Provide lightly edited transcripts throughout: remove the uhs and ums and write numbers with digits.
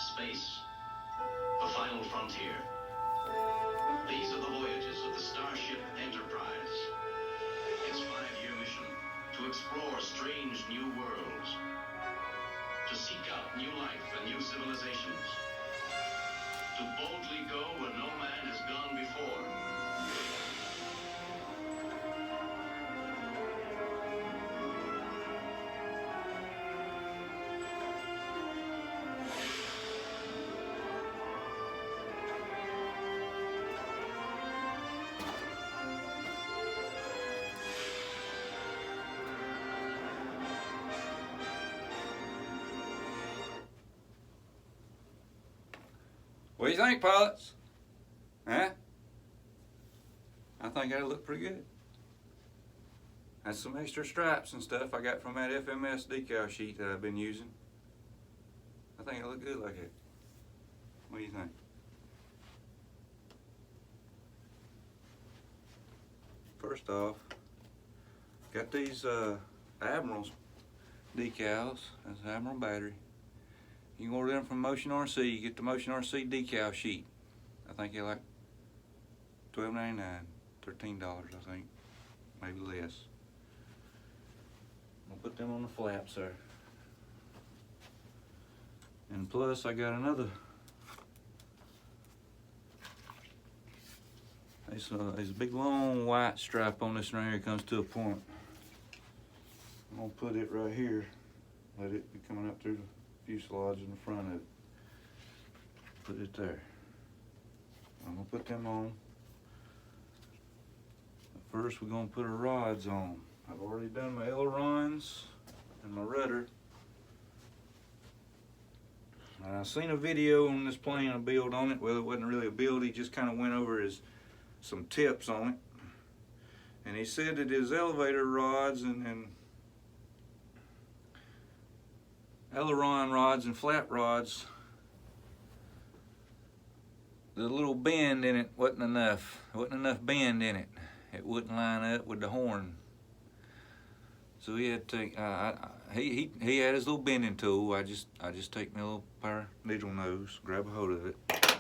space, the final frontier. These are the voyages of the Starship Enterprise. Its 5-year mission to explore strange new worlds, to seek out new life and new civilizations, to boldly go where no man has gone before. What do you think, pilots? Huh? I think that'll look pretty good. That's some extra stripes and stuff I got from that FMS decal sheet that I've been using. I think it'll look good like that. What do you think? First off, got these Admiral's decals. That's Admiral battery. You can order them from Motion RC. You get the Motion RC decal sheet. I think they're like $12.99, $13, I think, maybe less. I'll put them on the flaps there. And plus, I got another. There's a big long white stripe on this right here. It comes to a point. I'm gonna put it right here. Let it be coming up through the fuselage in the front of it. Put it there. I'm gonna put them on. First, we're gonna put our rods on. I've already done my ailerons and my rudder. And I've seen a video on this plane, a build on it. Well, it wasn't really a build. He just kind of went over some tips on it. And he said that his elevator rods and aileron rods and flap rods, the little bend in it wasn't enough. There wasn't enough bend in it. It wouldn't line up with the horn. So he had to take, he had his little bending tool. I just take my little pair of needle nose, grab a hold of it. But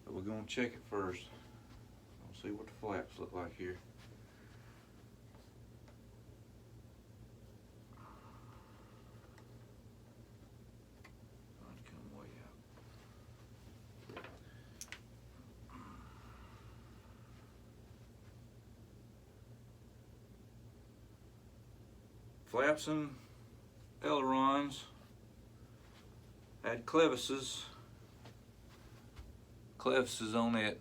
we're gonna check it first. We'll see what the flaps look like here. Flaps and ailerons had clevises on it.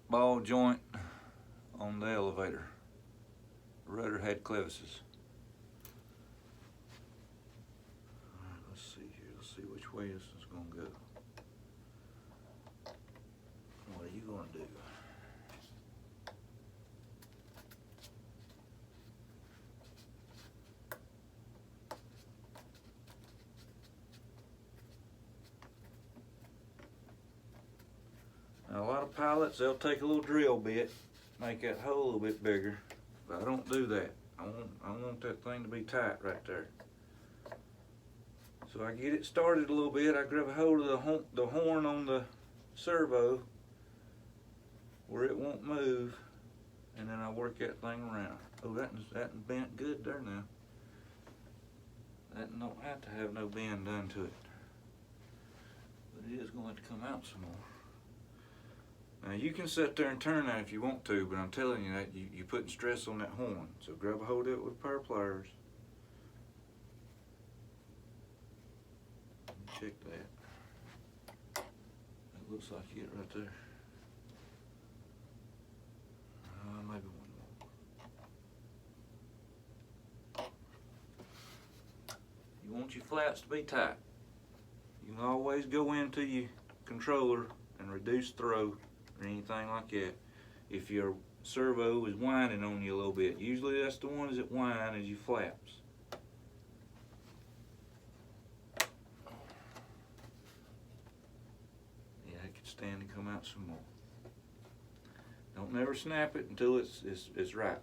Ball joint on the elevator. The rudder had clevises. Alright, let's see here. Let's see which way this is going to go. What are you going to do? Now, a lot of pilots, they'll take a little drill bit, make that hole a little bit bigger, but I don't do that. I want that thing to be tight right there. So I get it started a little bit. I grab a hold of the horn on the servo where it won't move, and then I work that thing around. Oh, that bent good there now. That don't have to have no bend done to it, but it is going to come out some more. Now you can sit there and turn that if you want to, but I'm telling you that you're putting stress on that horn. So grab a hold of it with a pair of pliers. Check that. It looks like it right there. Maybe one more. You want your flaps to be tight. You can always go into your controller and reduce throw or anything like that if your servo is whining on you a little bit. Usually that's the ones that whine is your flaps. Yeah, it could stand and come out some more. Don't never snap it until it's right.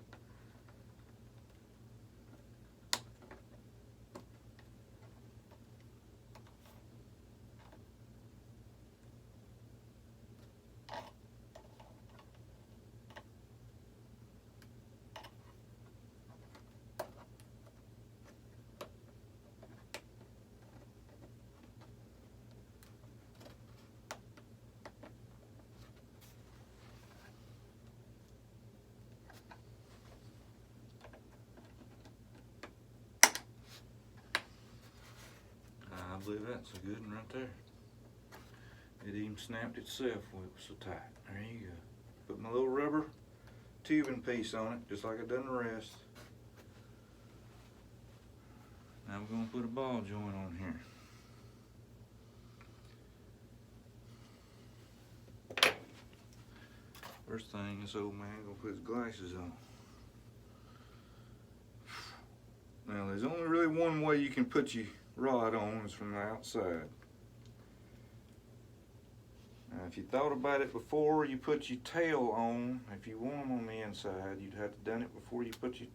believe that's a good one right there. It even snapped itself when it was so tight. There you go. Put my little rubber tubing piece on it, just like I done the rest. Now we're gonna put a ball joint on here. First thing, this old man gonna put his glasses on. Now there's only really one way you can put your rod on, is from the outside. Now if you thought about it before you put your tail on, if you want them on the inside, you'd have to done it before you put your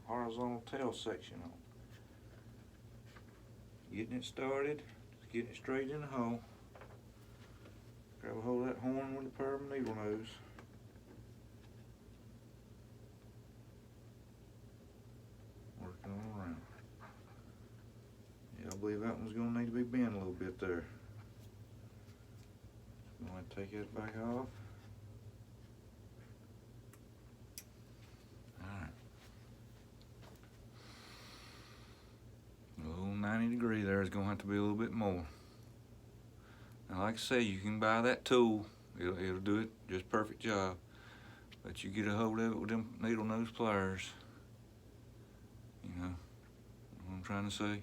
horizontal tail section on. Getting it started, just getting it straight in the hole. Grab a hold of that horn with a pair of needle nose. Working all around. Yeah, I believe that one's gonna need to be bent a little bit there. I'm going to take it back off. Alright. A little 90 degree there is going to have to be a little bit more. Now like I say, you can buy that tool. It'll do it just perfect job. But you get a hold of it with them needle nose pliers. You know what I'm trying to say?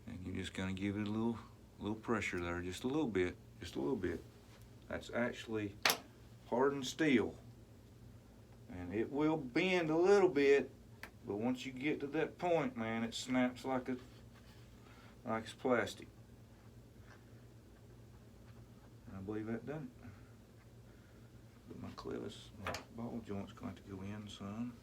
And you're just going to give it a little pressure there, just a little bit, just a little bit. That's actually hardened steel, and it will bend a little bit, but once you get to that point, man, it snaps like it's plastic. And I believe that done it. But my clevis, my ball joint's going to go in some.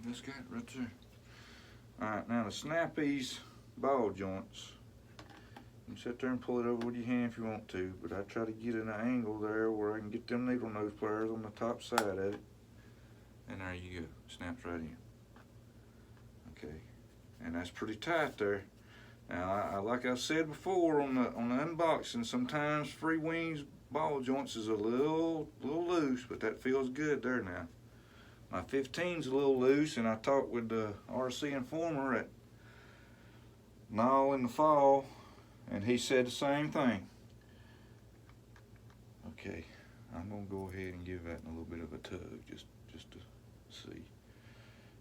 This guy right there. Alright, now to snap these ball joints, you can sit there and pull it over with your hand if you want to, but I try to get in an angle there where I can get them needle nose pliers on the top side of it. And there you go. Snaps right in. Okay. And that's pretty tight there. Now, like I've said before on the unboxing, sometimes Freewing's ball joints is a little loose, but that feels good there now. My 15's a little loose, and I talked with the RC Informer at Knoll in the fall, and he said the same thing. Okay, I'm gonna go ahead and give that a little bit of a tug, just to see.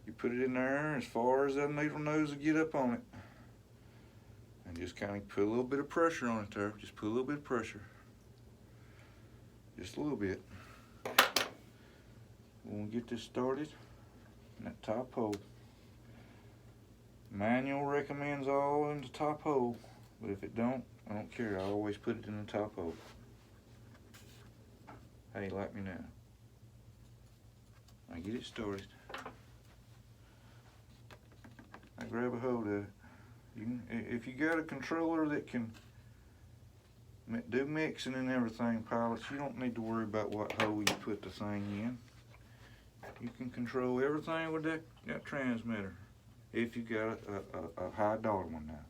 You put it in there as far as that needle nose will get up on it, and just kind of put a little bit of pressure on it there. Just put a little bit of pressure, just a little bit. We'll get this started in that top hole. Manual recommends all in the top hole, but if it don't, I don't care. I always put it in the top hole. How you like me now? I get it started. I grab a hold of it. If you got a controller that can do mixing and everything, pilots, you don't need to worry about what hole you put the thing in. You can control everything with that transmitter if you got a high dollar one now.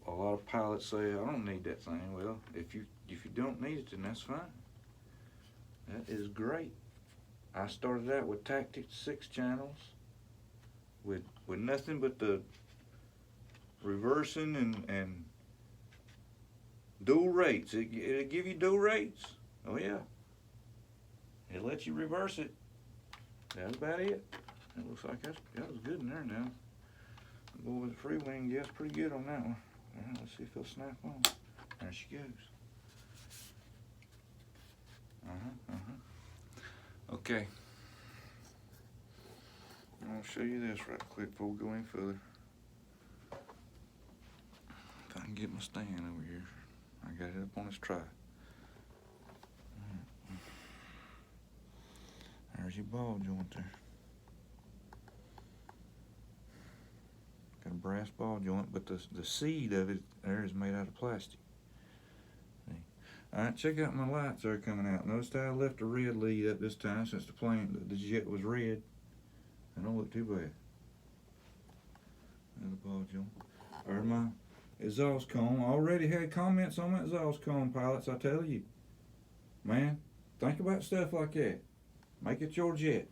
A lot of pilots say, I don't need that thing. Well, if you don't need it, then that's fine. That is great. I started out with Tactics 6 channels with nothing but the reversing and dual rates. It'll give you dual rates. Oh yeah. It'll let you reverse it. That's about it. It looks like that was good in there now. I'll go with the Freewing, yes, pretty good on that one. All right, let's see if it'll snap on. There she goes. Okay. I'll show you this right quick before we go any further. If I can get my stand over here. I got it up on this try. There's your ball joint there. Got a brass ball joint, but the seed of it there is made out of plastic. See? Alright, check out my lights that are coming out. Notice how I left the red lead up this time since the jet was red. That don't look too bad. There's the ball joint. There's my exhaust cone. I already had comments on my exhaust cone, pilots, I tell you. Man, think about stuff like that. Make it your jet.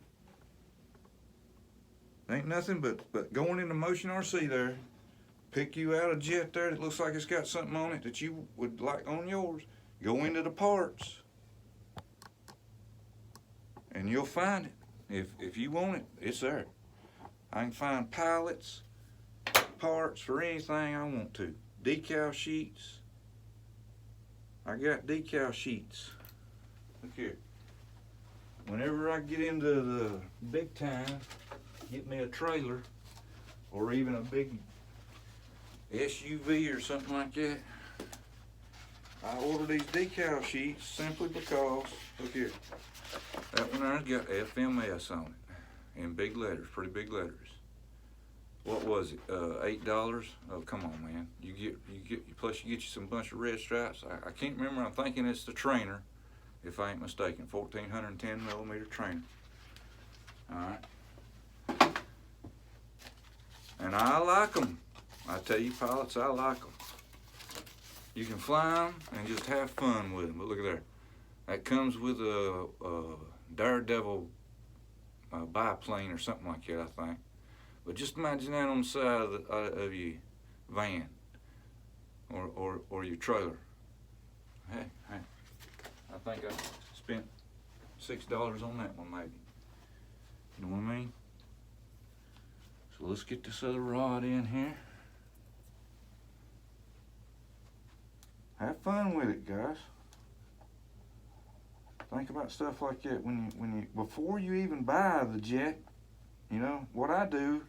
Ain't nothing but going into Motion RC there, pick you out a jet there that looks like it's got something on it that you would like on yours. Go into the parts, and you'll find it. If you want it, it's there. I can find pilots, parts for anything I want to. Decal sheets. I got decal sheets. Look here. Whenever I get into the big time, get me a trailer or even a big SUV or something like that, I order these decal sheets simply because, look here, that one there's got FMS on it in big letters, pretty big letters. What was it? $8? Oh, come on, man. Plus you get you some bunch of red stripes. I can't remember. I'm thinking it's the trainer, if I ain't mistaken. 1410 millimeter trainer. All right. And I like them. I tell you, pilots, I like them. You can fly them and just have fun with them. But look at there. That comes with a Daredevil biplane or something like that, I think. But just imagine that on the side of your van or your trailer. Hey, I think I spent $6 on that one, maybe. You know what I mean? So let's get this other rod in here. Have fun with it, guys. Think about stuff like that when you before you even buy the jet. You know what I do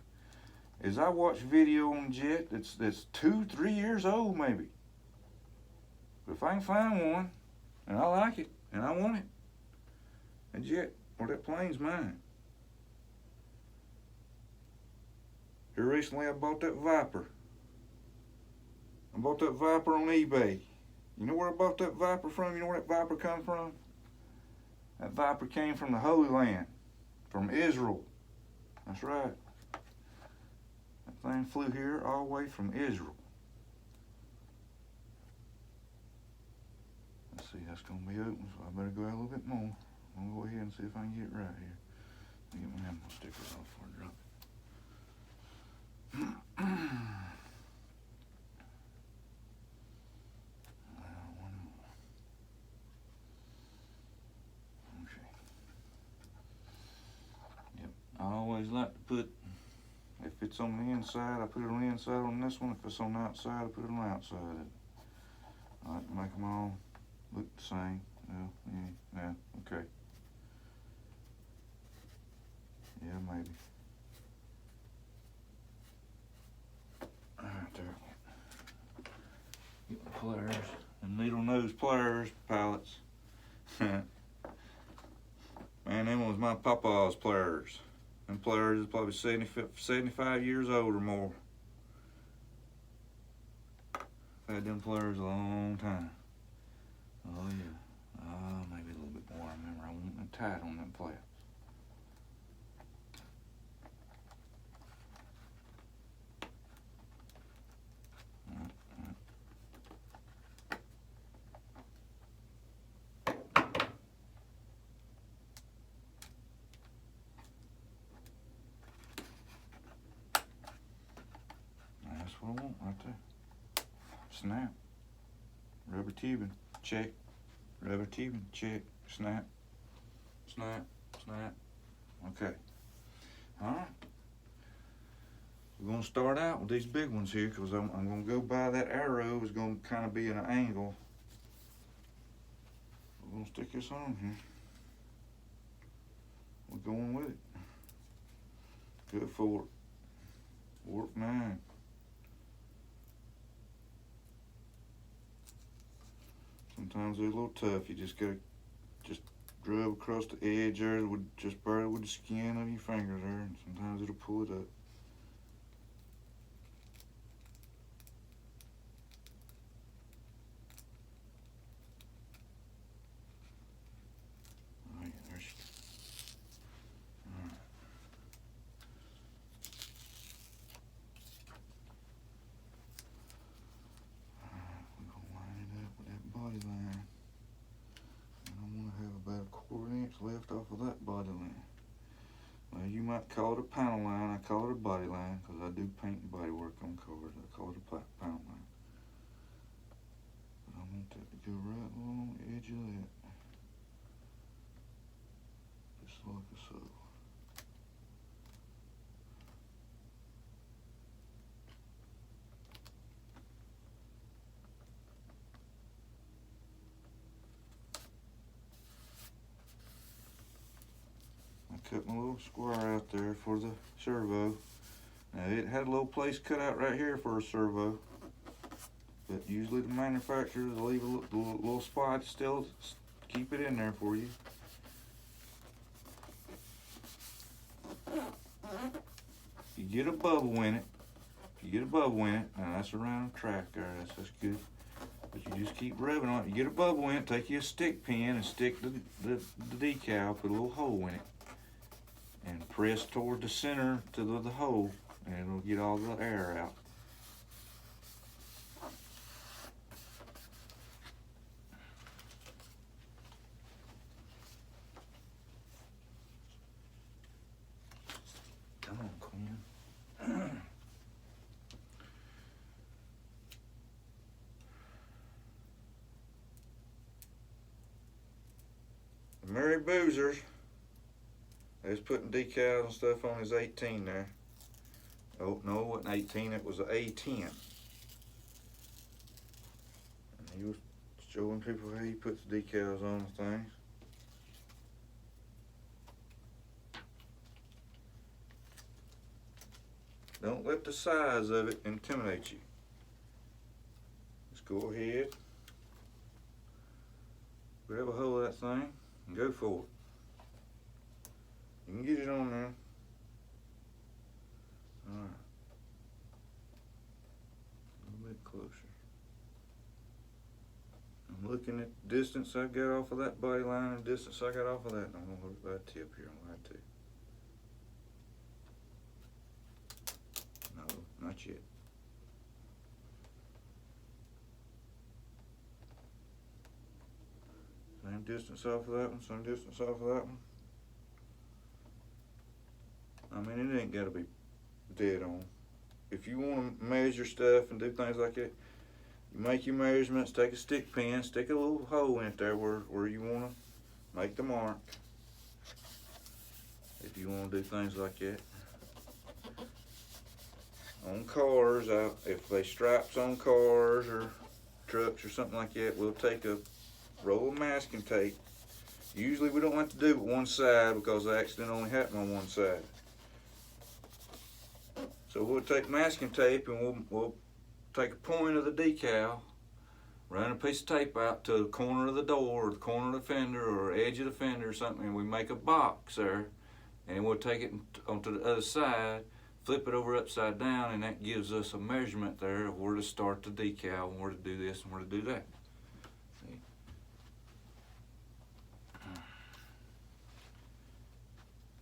is I watch video on jet that's 2-3 years old maybe. But if I can find one and I like it and I want it, that jet or that plane's mine. Here recently I bought that Viper. I bought that Viper on eBay. You know where I bought that Viper from? You know where that Viper come from? That Viper came from the Holy Land, from Israel. That's right. That thing flew here all the way from Israel. Let's see, that's going to be open, so I better go out a little bit more. I'm going to go ahead and see if I can get it right here. Let me get my ammo stickers off before I drop it. I always like to put, if it's on the inside, I put it on the inside on this one. If it's on the outside, I put it on the outside. I like to make them all look the same. Yeah, okay. Yeah, maybe. All right, there. Get the pliers, and needle nose pliers, pallets. Man, them was my papa's pliers. Them pliers is probably 75 years old or more. I've had them pliers a long time. Oh yeah. Maybe a little bit more. I remember I want them tight on them flaps. That's what I want right there. Snap. Rubber tubing. Check. Rubber tubing. Check. Snap. Snap. Snap. Okay. Alright. We're going to start out with these big ones here because I'm going to go by that arrow. It's going to kind of be at an angle. We're going to stick this on here. We're going with it. Good for it. Warp 9. Sometimes they're a little tough. You just gotta rub across the edge there with just barely with the skin of your fingers there, and sometimes it'll pull it up. Oh yeah, there she goes. Alright. Alright, we're gonna line it up with that body line. And I'm gonna have about 1/4 inch left off of that body line. Well, you might call it a panel line. I call it a body line because I do paint and body work on cars. I call it a panel line. But I want that to go right along the edge of that. Just like so. I cut my little square out there for the servo. Now it had a little place cut out right here for a servo, but usually the manufacturers leave a little spot to still keep it in there for you. If you get a bubble in it, now that's around the track there, that's good. But you just keep rubbing on it. You get a bubble in it, take you a stick pin and stick the decal, put a little hole in it, and press toward the center to the hole, and it'll get all the air out. Come on, Quinn. Mary Boozers, they was putting decals and stuff on his 18 there. Oh, no, it wasn't 18, it was an A10. And he was showing people how he puts decals on the things. Don't let the size of it intimidate you. Just go ahead, grab a hold of that thing, and go for it. You can get it on there. Alright. A little bit closer. I'm looking at the distance I got off of that body line and the distance I got off of that. And I'm going to look at that tip here on that too. No, not yet. Same distance off of that one, same distance off of that one. I mean, it ain't got to be dead on. If you want to measure stuff and do things like that, you make your measurements, take a stick pin, stick a little hole in it there where you want to make the mark. If you want to do things like that. On cars, if they stripes on cars or trucks or something like that, we'll take a roll of masking tape. Usually we don't like to do it one side because the accident only happened on one side. So we'll take masking tape and we'll take a point of the decal, run a piece of tape out to the corner of the door or the corner of the fender or edge of the fender or something, and we make a box there, and we'll take it onto the other side, flip it over upside down, and that gives us a measurement there of where to start the decal and where to do this and where to do that. See?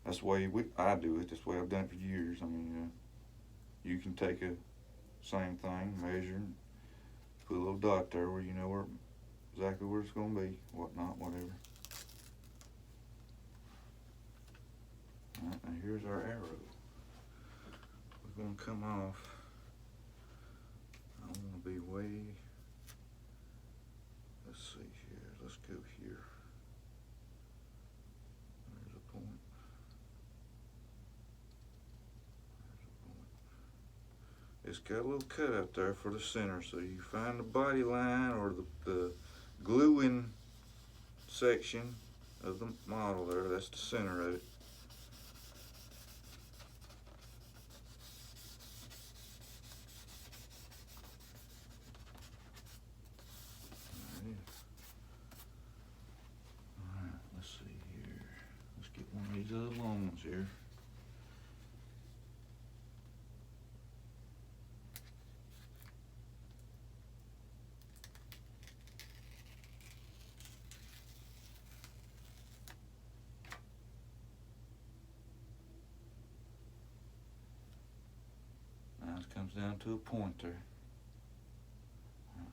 That's the way I do it. That's the way I've done it for years. I mean, you can take a same thing, measure, and put a little dot there where you know exactly where it's going to be, whatnot, whatever. All right, now here's our arrow. We're going to come off. I want to be way, let's see here, let's go here. There's a point. It's got a little cut out there for the center, so you find the body line or the gluing section of the model there, that's the center of it. Alright, let's see. these other long ones here. Now it comes down to a pointer.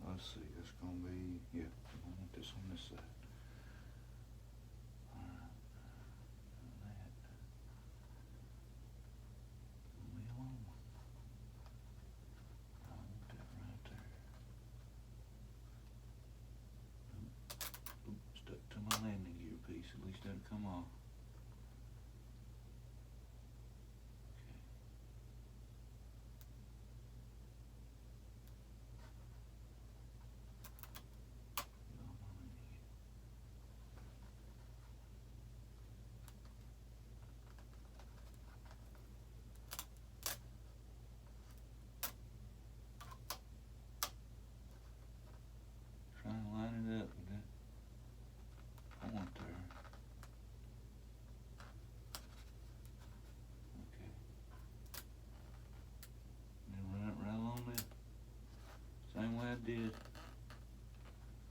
Let's see, that's going to be, yeah, I want this on this side. Alright, that. Leave me alone. I want that right there. Oop, stuck to my landing gear piece, at least that'll come off. Trying to line it up with that point there. Okay. Then run it right along there. Same way I did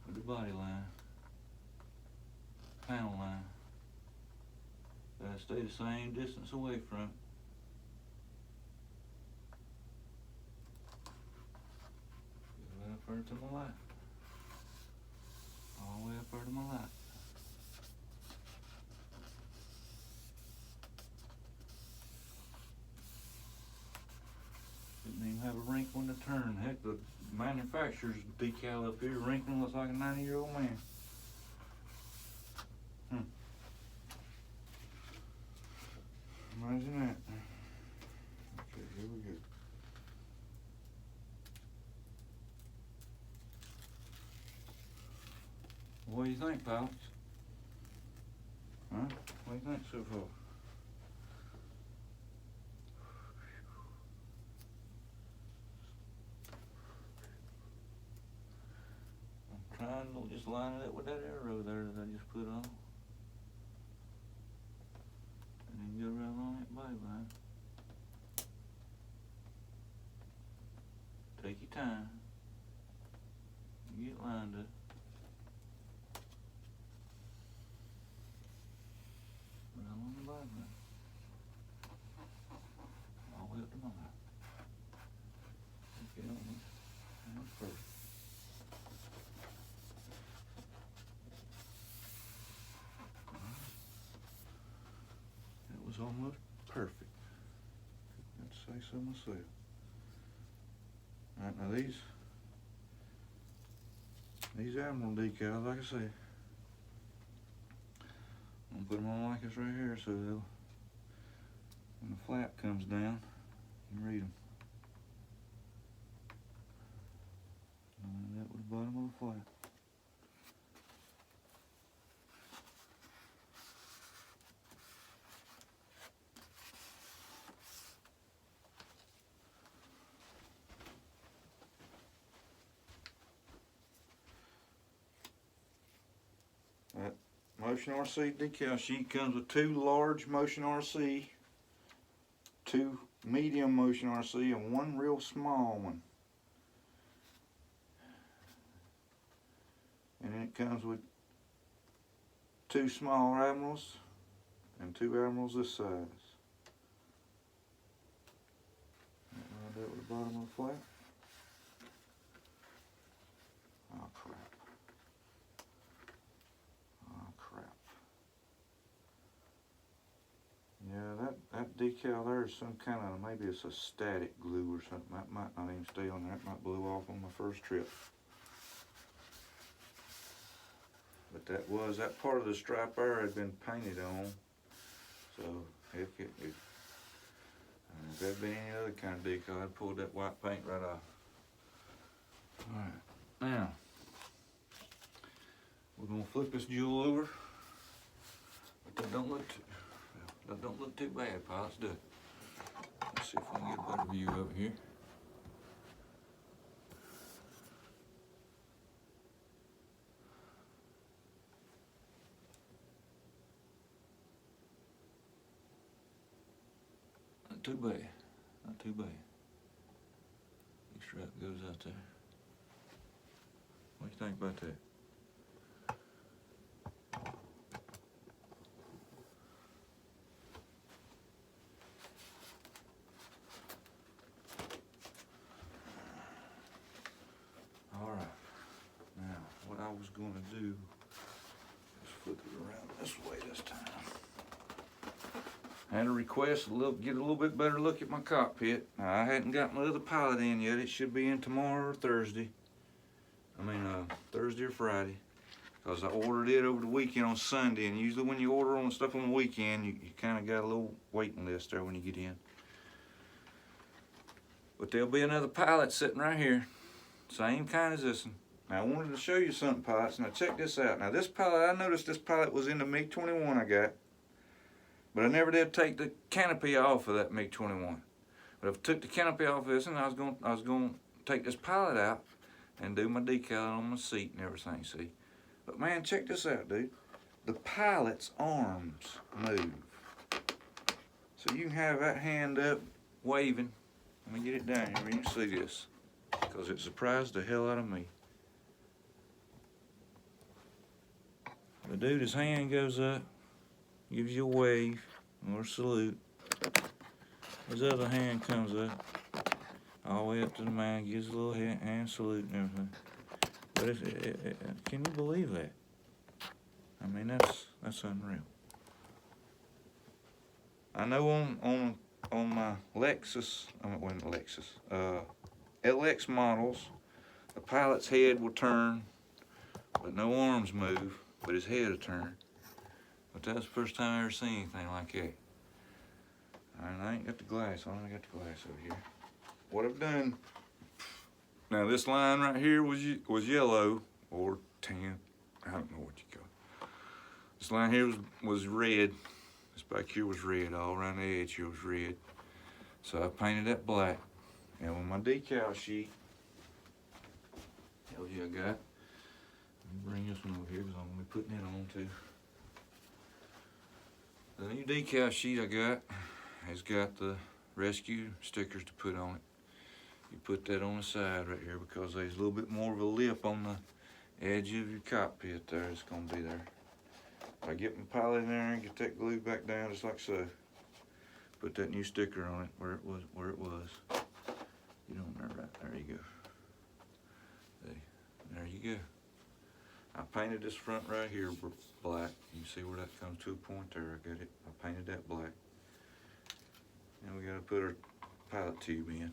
with the body line, panel line. Gotta stay the same distance away from it. Go right up there to my left. All the way up there to my left. Didn't even have a wrinkle in the turn. Heck, the manufacturer's decal up here wrinkling looks like a 90-year-old man. Imagine that. Okay, here we go. What do you think, pals? Huh? What do you think so far? I'm trying to just line it up with that arrow there that I just put on. And then go right along that body line. Take your time. You get lined up. Right along the body line. All the way up to my line. Okay, that's perfect. That was almost perfect. I'd say so myself. Alright, now these Admiral decals, like I say, I'm gonna put them on like this right here so they'll, when the flap comes down, you can read them. Line that with the bottom of the flap. That Motion RC decal sheet comes with 2 large Motion RC, 2 medium Motion RC, and 1 real small one. And then it comes with 2 small Admirals and 2 Admirals this size. Line that with the bottom of the flap. Oh crap. Oh crap. Yeah, that decal there is some kind of, maybe it's a static glue or something. That might not even stay on there. It might blow off on my first trip. But that part of the stripe there had been painted on. So if there'd been any other kind of decal, I'd pulled that white paint right off. Alright, now we're gonna flip this jewel over. But that don't look too bad, pal. Let's do it. Let's see if we can get a better view over here. too bad. Not too bad. Big strap goes out there. What do you think about that? Alright. Now, what I was going to do is flip it around this way this time. I had a request to get a little bit better look at my cockpit. Now, I hadn't got my other pilot in yet. It should be in tomorrow or Thursday. Thursday or Friday. Because I ordered it over the weekend on Sunday. And usually when you order on stuff on the weekend, you kind of got a little waiting list there when you get in. But there'll be another pilot sitting right here. Same kind as this one. Now, I wanted to show you something, pilots. Now, check this out. Now, this pilot, I noticed this pilot was in the MiG-21 I got. But I never did take the canopy off of that MiG-21. But if I took the canopy off of this one, I was going to take this pilot out and do my decal on my seat and everything, see? But man, check this out, dude. The pilot's arms move. So you can have that hand up, waving. Let me get it down here where you can see this. Because it surprised the hell out of me. The dude, his hand goes up, gives you a wave or a salute. His other hand comes up, all the way up to the man, gives a little hand salute and everything. But can you believe that? I mean, that's unreal. I know on my Lexus, LX models, the pilot's head will turn, but no arms move, but his head will turn. But that's the first time I ever seen anything like that. And I ain't got the glass on, I got the glass over here. What I've done, now this line right here was yellow, or tan, I don't know what you call it. This line here was red. This back here was red, all around the edge here was red. So I painted that black. And with my decal sheet, hell yeah, I got. Let me bring this one over here because I'm going to be putting it on too. The new decal sheet I got has got the rescue stickers to put on it. You put that on the side right here because there's a little bit more of a lip on the edge of your cockpit there. It's going to be there. I get my pilot in there and get that glue back down just like so. Put that new sticker on it where it was. You don't remember that. There you go. See, there you go. I painted this front right here black. You can see where that comes to a point there. I got it. I painted that black. And we got to put our pilot tube in.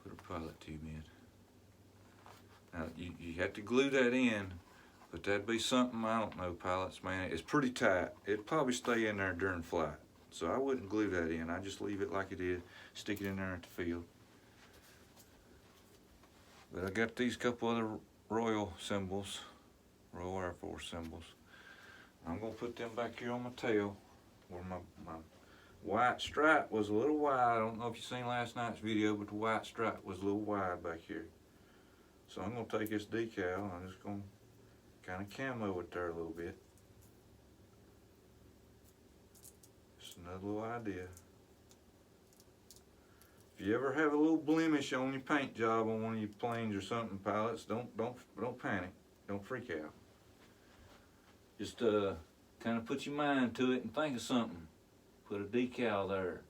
Put our pilot tube in. Now you have to glue that in, but that'd be something, I don't know, pilots, man. It's pretty tight. It'd probably stay in there during flight. So I wouldn't glue that in. I just leave it like it is, stick it in there at the field. But I got these couple other Royal symbols, Royal Air Force symbols. I'm gonna put them back here on my tail where my white stripe was a little wide. I don't know if you seen last night's video, but the white stripe was a little wide back here. So I'm gonna take this decal and I'm just gonna kind of camo it there a little bit. Just another little idea. If you ever have a little blemish on your paint job on one of your planes or something, pilots, don't panic. Don't freak out. Just kind of put your mind to it and think of something. Put a decal there.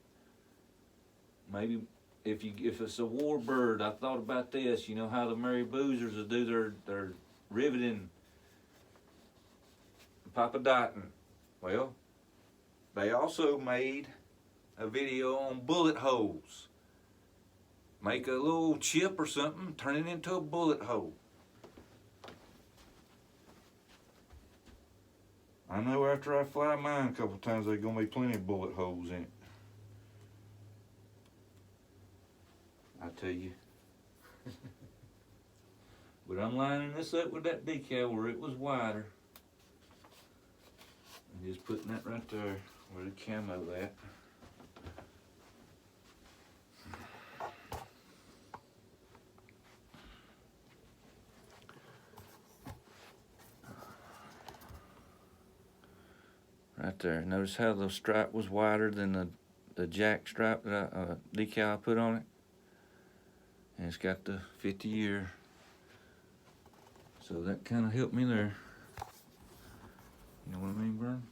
Maybe if it's a warbird, I thought about this. You know how the Mary Boozers will do their riveting, Papa Dotton. Well, they also made a video on bullet holes. Make a little chip or something, turn it into a bullet hole. I know after I fly mine a couple times, there's gonna be plenty of bullet holes in it. I tell you. But I'm lining this up with that decal where it was wider. And just putting that right there where the camo at. Right there. Notice how the stripe was wider than the the jack stripe that decal I put on it, and it's got the 50-year. So that kind of helped me there. You know what I mean, Vern?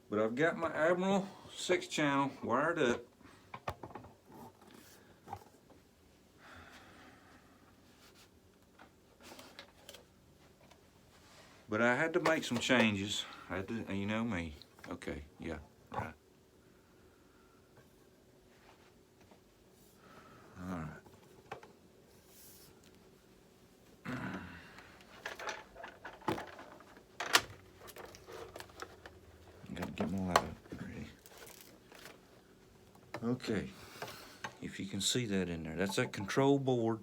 But I've got my Admiral 6-channel wired up. But I had to make some changes. I had to, you know me. Okay, yeah, right. All right. Gotta get my light up. Ready. Okay. If you can see that in there, that's that control board.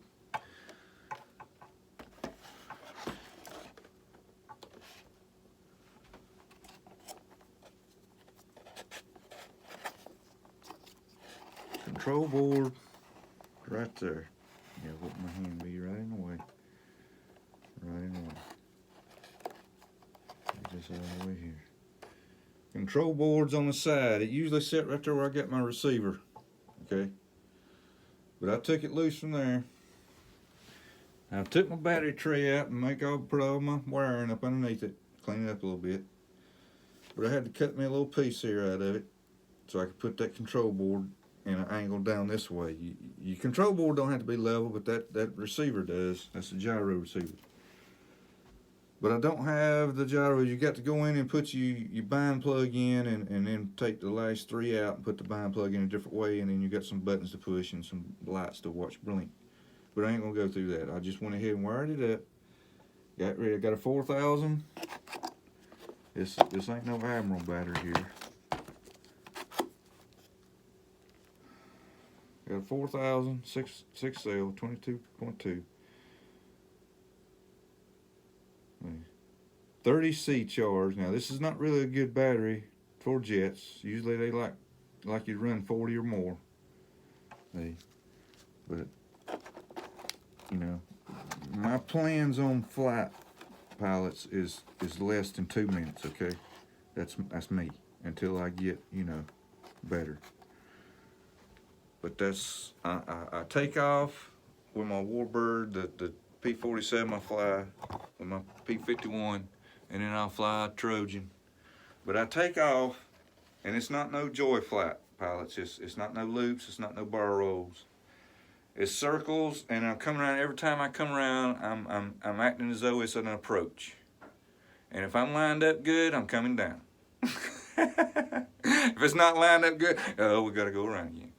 Control board right there. Yeah, let my hand be right in the way. Right in the way. Get this out of the way here. Control board's on the side. It usually sit right there where I got my receiver. Okay. But I took it loose from there. I took my battery tray out and put all my wiring up underneath it. Clean it up a little bit. But I had to cut me a little piece here out of it so I could put that control board in an angle down this way. Your control board don't have to be level, but that receiver does. That's a gyro receiver. But I don't have the gyro. You got to go in and put your bind plug in and then take the last 3 out and put the bind plug in a different way, and then you got some buttons to push and some lights to watch blink. But I ain't gonna go through that. I just went ahead and wired it up. Got ready. I got a 4000. This ain't no Admiral battery here. Got a 4000 6 cell 22.2. 30C charge. Now this is not really a good battery for jets. Usually they like you run 40 or more. But you know, my plans on flight pilots is less than 2 minutes. Okay, that's me until I get, you know, better. But that's I take off with my Warbird, the P-47 I fly, with my P-51, and then I'll fly a Trojan. But I take off, and it's not no joy flight pilots. It's not no loops. It's not no bar rolls. It's circles, and I'm coming around. Every time I come around, I'm acting as though it's an approach. And if I'm lined up good, I'm coming down. If it's not lined up good, oh, we got to go around again.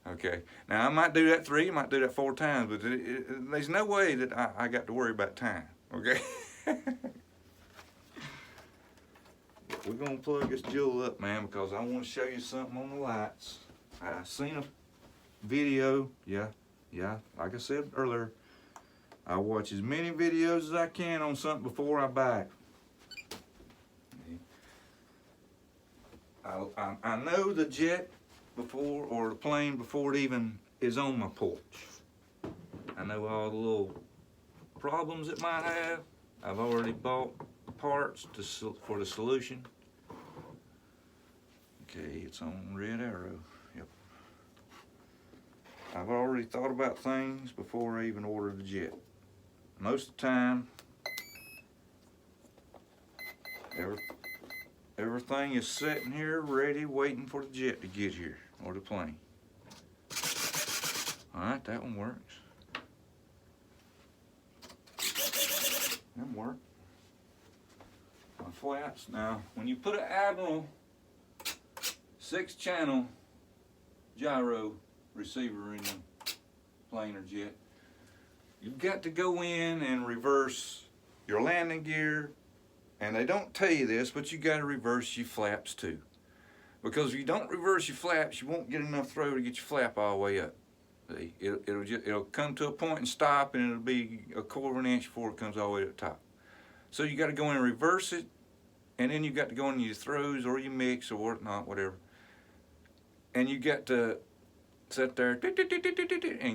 Okay, now I might do that 3, I might do that 4 times, but there's no way that I got to worry about time, okay? We're gonna plug this jewel up, man, because I want to show you something on the lights. I seen a video, yeah, like I said earlier, I watch as many videos as I can on something before I buy it. I know the jet before, or the plane before it even is on my porch. I know all the little problems it might have. I've already bought parts for the solution. Okay, it's on Red Arrow. Yep. I've already thought about things before I even ordered the jet. Most of the time, everything is sitting here ready, waiting for the jet to get here, or the plane. All right, that one works. That worked. My flats. Now, when you put an Admiral 6-channel gyro receiver in the plane or jet, you've got to go in and reverse your landing gear. And they don't tell you this, but you got to reverse your flaps too. Because if you don't reverse your flaps, you won't get enough throw to get your flap all the way up. See, it'll come to a point and stop, and it'll be a 1/4 inch before it comes all the way to the top. So you got to go in and reverse it, and then you got to go in your throws or your mix or whatnot, whatever. And you got to sit there and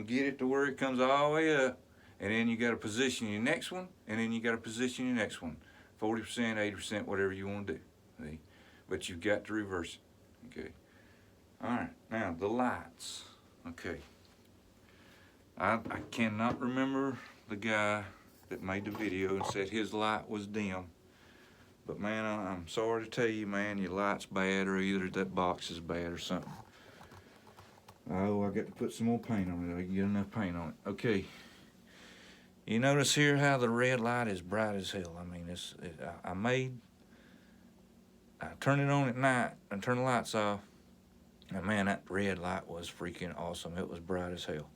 get it to where it comes all the way up, and then you got to position your next one, and then you got to position your next one. 40%, 80%, whatever you want to do. See? But you've got to reverse it. Okay. All right. Now the lights. Okay. I cannot remember the guy that made the video and said his light was dim. But man, I'm sorry to tell you, man, your light's bad, or either that box is bad or something. Oh, I got to put some more paint on it. I can get enough paint on it. Okay. You notice here how the red light is bright as hell. I mean, I turn it on at night and turn the lights off. And man, that red light was freaking awesome. It was bright as hell.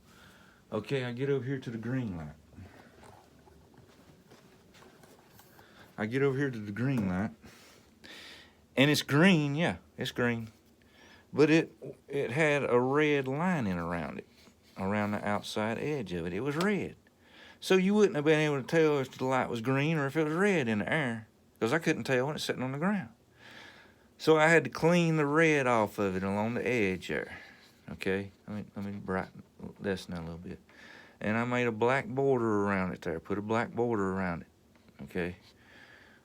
Okay, I get over here to the green light. And it's green, yeah, it's green. But it had a red lining around it, around the outside edge of it. It was red. So you wouldn't have been able to tell if the light was green or if it was red in the air, because I couldn't tell when it's sitting on the ground. So I had to clean the red off of it along the edge there. Okay, let me brighten this now a little bit. And I made a black border around it there, put a black border around it, okay?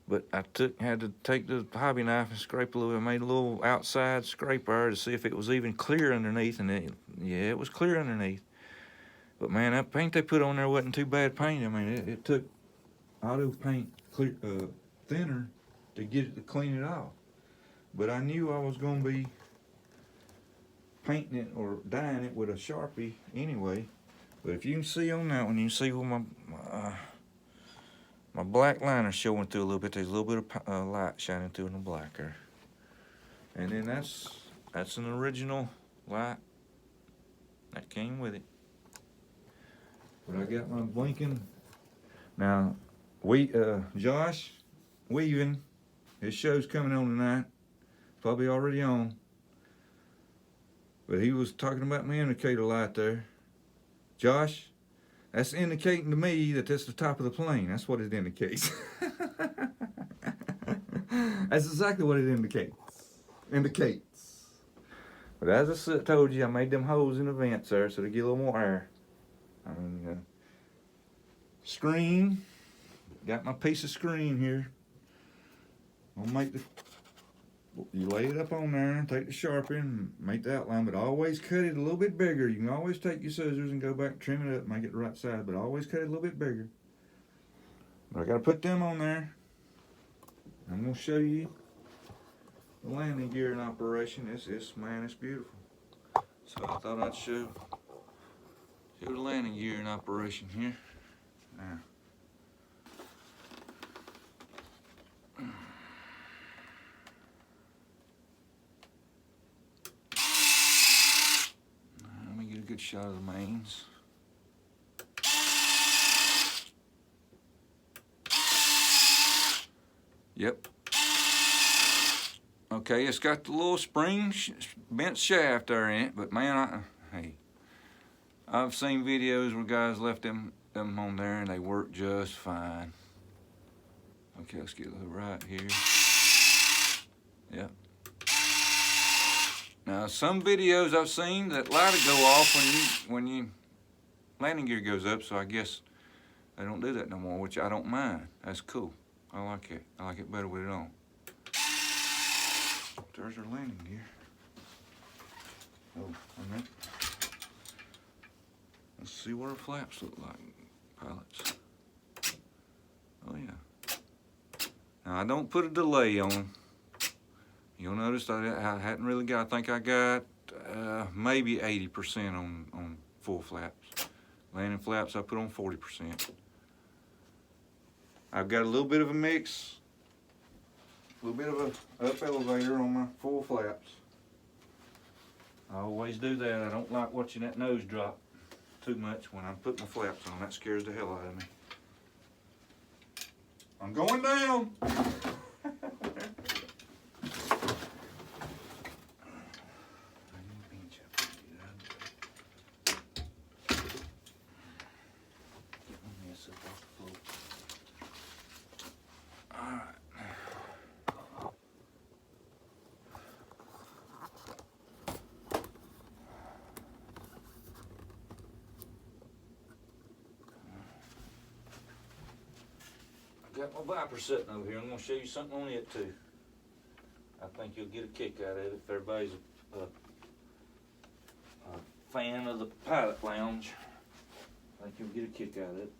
But I had to take the hobby knife and scrape a little. I made a little outside scraper to see if it was even clear underneath, and it was clear underneath. But man, that paint they put on there wasn't too bad paint. I mean, it took auto paint thinner to get it to clean it off. But I knew I was gonna be painting it or dyeing it with a Sharpie anyway. But if you can see on that one, you can see where my black liner's showing through a little bit. There's a little bit of light shining through in the black there. And then that's an original light that came with it. But I got my blinking. Now, Josh Weaving, his show's coming on tonight. Probably already on. But he was talking about my indicator light there. Josh, that's indicating to me that that's the top of the plane. That's what it indicates. That's exactly what it indicates. But as I told you, I made them holes in the vents there so they get a little more air. I mean, screen. Got my piece of screen here. You lay it up on there, take the Sharpie and make the outline, but always cut it a little bit bigger. You can always take your scissors and go back and trim it up, make it the right size, but always cut it a little bit bigger. But I gotta put them on there. I'm gonna show you the landing gear in operation. Man, it's beautiful. So I thought I'd show the landing gear in operation here. Now. Good shot of the mains. Yep. Okay, it's got the little spring bent shaft there in it, but man, I've seen videos where guys left them on there and they work just fine. Okay, let's get a little right here. Yep. Now, some videos I've seen that light will go off when you landing gear goes up, so I guess they don't do that no more, which I don't mind. That's cool. I like it. I like it better with it on. There's our landing gear. Oh, a minute. Let's see what our flaps look like, pilots. Oh yeah. Now I don't put a delay on them. You'll notice I hadn't really got, I think I got maybe 80% on full flaps. Landing flaps I put on 40%. I've got a little bit of a mix, a little bit of a up elevator on my full flaps. I always do that. I don't like watching that nose drop too much when I put my flaps on. That scares the hell out of me. I'm going down. Got my Viper sitting over here. I'm going to show you something on it too. I think you'll get a kick out of it if everybody's a fan of the Pilot Lounge. I think you'll get a kick out of it.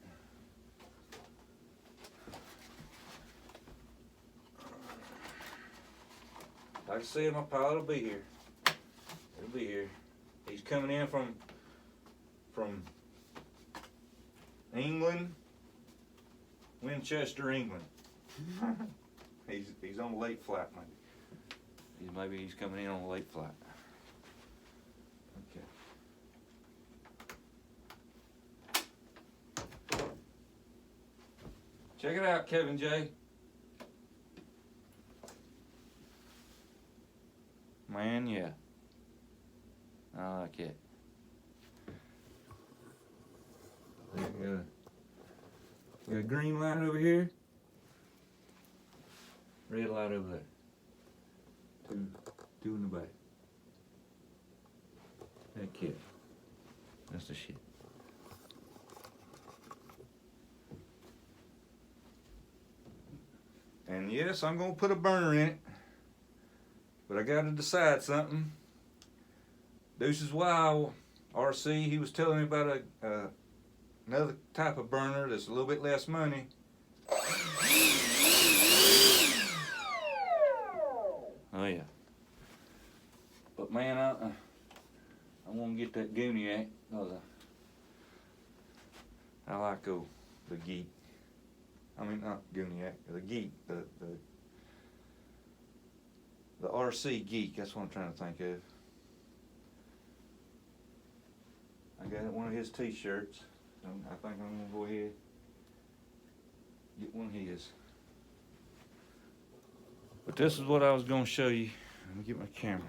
Like I said, my pilot will be here. He'll be here. He's coming in from England, Winchester, England. He's on a late flight, maybe he's coming in on a late flight. Okay. Check it out, Kevin J. Man, yeah. I like it. Got a green light over here. Red light over there. Two in the back. That kid. That's the shit. And yes, I'm gonna put a burner in it. But I gotta decide something. Deuce's Wild RC, he was telling me about another type of burner that's a little bit less money. Oh yeah. But man, I want to get that Gooniac. I like the Geek. I mean, not Gooniac, the Geek, the RC Geek. That's what I'm trying to think of. I got one of his T-shirts. I think I'm gonna go ahead and get one of his. But this is what I was gonna show you. Let me get my camera.